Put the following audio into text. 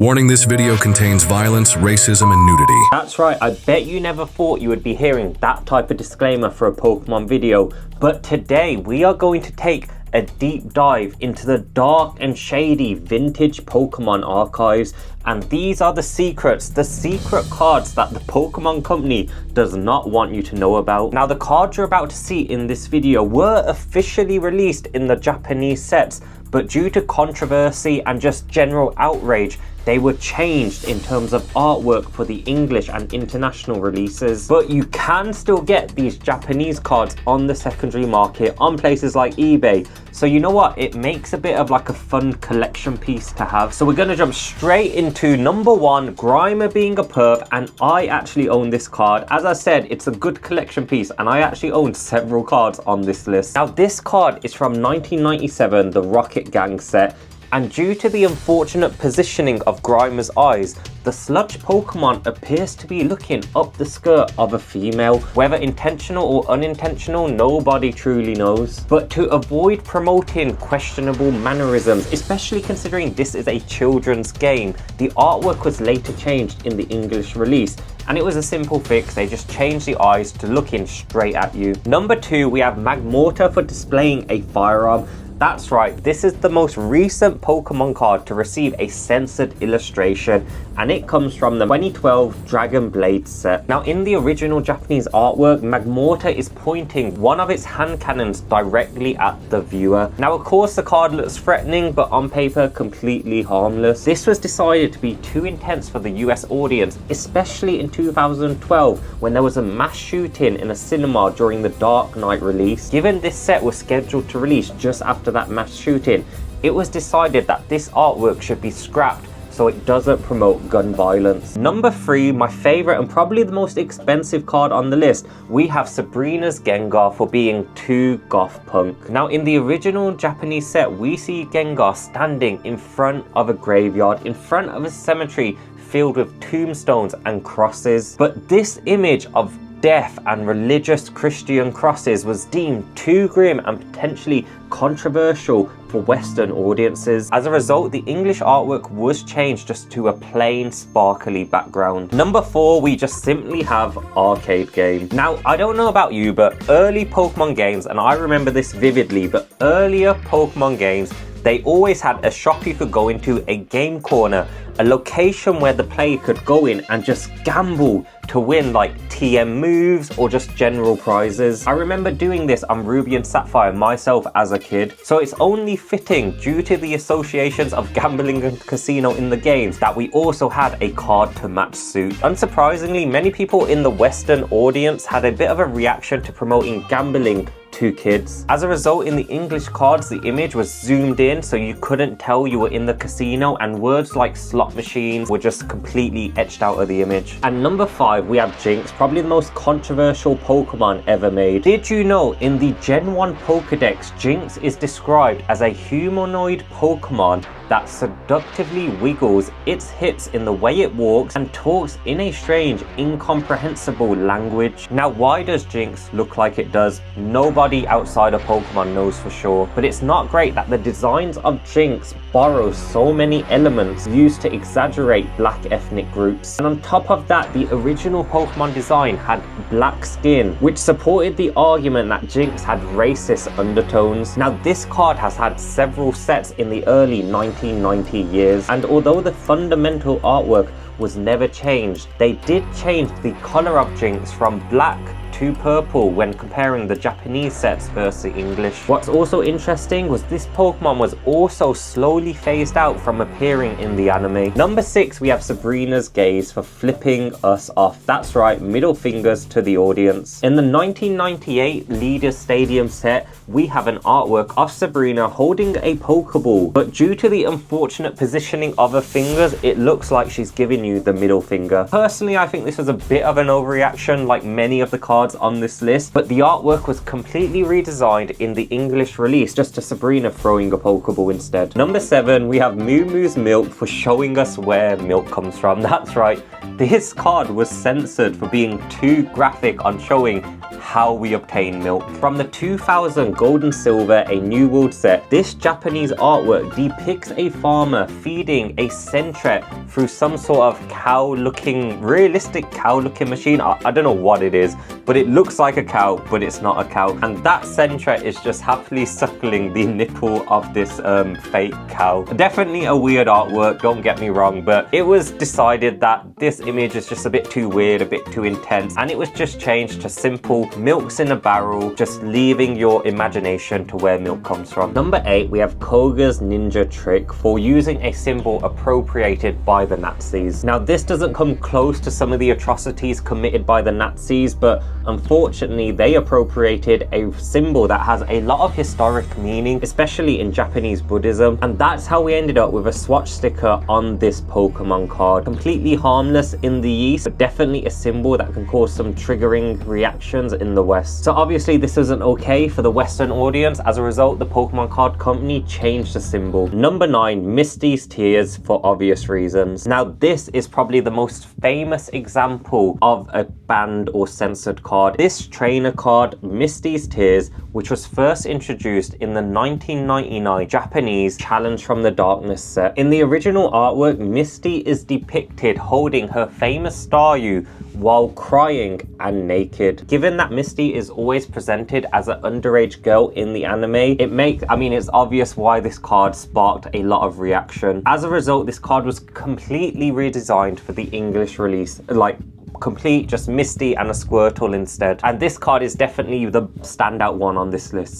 Warning, this video contains violence, racism, and nudity. That's right, I bet you never thought you would be hearing that type of disclaimer for a Pokemon video, but today we are going to take a deep dive into the dark and shady vintage Pokemon archives, and these are the secret cards that the Pokemon company does not want you to know about. Now, the cards you're about to see in this video were officially released in the Japanese sets, but due to controversy and just general outrage, they were changed in terms of artwork for the English and international releases. But you can still get these Japanese cards on the secondary market on places like eBay. So you know what? It makes a bit of like a fun collection piece to have. So we're going to jump straight into number one, Grimer being a perp, and I actually own this card. As I said, it's a good collection piece, and I actually own several cards on this list. Now, this card is from 1997, the Rocket Gang set. And due to the unfortunate positioning of Grimer's eyes, the sludge Pokemon appears to be looking up the skirt of a female. Whether intentional or unintentional, nobody truly knows. But to avoid promoting questionable mannerisms, especially considering this is a children's game, the artwork was later changed in the English release. And it was a simple fix, they just changed the eyes to looking straight at you. Number two, we have Magmortar for displaying a firearm. That's right, this is the most recent Pokemon card to receive a censored illustration, and it comes from the 2012 Dragon Blade set. Now, in the original Japanese artwork, Magmortar is pointing one of its hand cannons directly at the viewer. Now, of course, the card looks threatening, but on paper, completely harmless. This was decided to be too intense for the US audience, especially in 2012, when there was a mass shooting in a cinema during the Dark Knight release. Given this set was scheduled to release just after that mass shooting, it was decided that this artwork should be scrapped so it doesn't promote gun violence. Number three, my favorite and probably the most expensive card on the list, we have Sabrina's Gengar for being too goth punk. Now, in the original Japanese set, we see Gengar standing in front of a graveyard, in front of a cemetery filled with tombstones and crosses. But this image of death and religious Christian crosses was deemed too grim and potentially controversial for Western audiences. As a result, the English artwork was changed just to a plain sparkly background. Number four, we just simply have Arcade Game. Now, I don't know about you, but early Pokemon games, and I remember this vividly, but earlier Pokemon games, they always had a shop you could go into, a game corner, a location where the player could go in and just gamble to win like TM moves or just general prizes. I remember doing this on Ruby and Sapphire myself as a kid, so it's only fitting, due to the associations of gambling and casino in the games, that we also had a card to match suit. Unsurprisingly, many people in the Western audience had a bit of a reaction to promoting gambling to kids. As a result, in the English cards, the image was zoomed in so you couldn't tell you were in the casino, and words like slot machines were just completely etched out of the image. And number five, we have Jinx, probably the most controversial Pokemon ever made. Did you know in the Gen 1 Pokedex, Jinx is described as a humanoid Pokemon that seductively wiggles its hips in the way it walks and talks in a strange, incomprehensible language? Now, why does Jinx look like it does? Nobody outside of Pokemon knows for sure, but it's not great that the designs of Jinx borrow so many elements used to exaggerate black ethnic groups. And on top of that, the original Pokemon design had black skin, which supported the argument that Jinx had racist undertones. Now, this card has had several sets in the early 1990 years, and although the fundamental artwork was never changed, they did change the color of Jinx from black to purple when comparing the Japanese sets versus the English. What's also interesting was this Pokemon was also slowly phased out from appearing in the anime. Number six, we have Sabrina's Gaze for flipping us off. That's right, middle fingers to the audience. In the 1998 Leaders Stadium set, we have an artwork of Sabrina holding a Pokeball, but due to the unfortunate positioning of her fingers, it looks like she's giving you the middle finger. Personally, I think this was a bit of an overreaction, like many of the cards on this list, but the artwork was completely redesigned in the English release just to Sabrina throwing a Pokeball instead. Number seven, we have Moo Moo's Milk for showing us where milk comes from. That's right, this card was censored for being too graphic on showing how we obtain milk. From the 2000 Gold and Silver A New World set, this Japanese artwork depicts a farmer feeding a centret through some sort of realistic cow-looking machine. I don't know what it is, but it looks like a cow, but it's not a cow. And that centret is just happily suckling the nipple of this fake cow. Definitely a weird artwork, don't get me wrong, but it was decided that this image is just a bit too weird, a bit too intense, and it was just changed to simple milks in a barrel, just leaving your imagination to where milk comes from. Number 8, we have Koga's ninja trick for using a symbol appropriated by the Nazis. Now, this doesn't come close to some of the atrocities committed by the Nazis, but unfortunately they appropriated a symbol that has a lot of historic meaning, especially in Japanese Buddhism, and that's how we ended up with a swatch sticker on this Pokemon card. Completely harmless in the East, but definitely a symbol that can cause some triggering reactions in the West. So obviously this isn't okay for the Western audience. As a result, the Pokemon card company changed the symbol. Number 9, Misty's Tears, for obvious reasons. Now, this is probably the most famous example of a banned or censored card. This trainer card, Misty's Tears, which was first introduced in the 1999 Japanese Challenge from the Darkness set. In the original artwork, Misty is depicted holding her famous Staryu while crying and naked. Given that Misty is always presented as an underage girl in the anime, it's obvious why this card sparked a lot of reaction. As a result, this card was completely redesigned for the English release, complete, just Misty and a Squirtle instead. And this card is definitely the standout one on this list.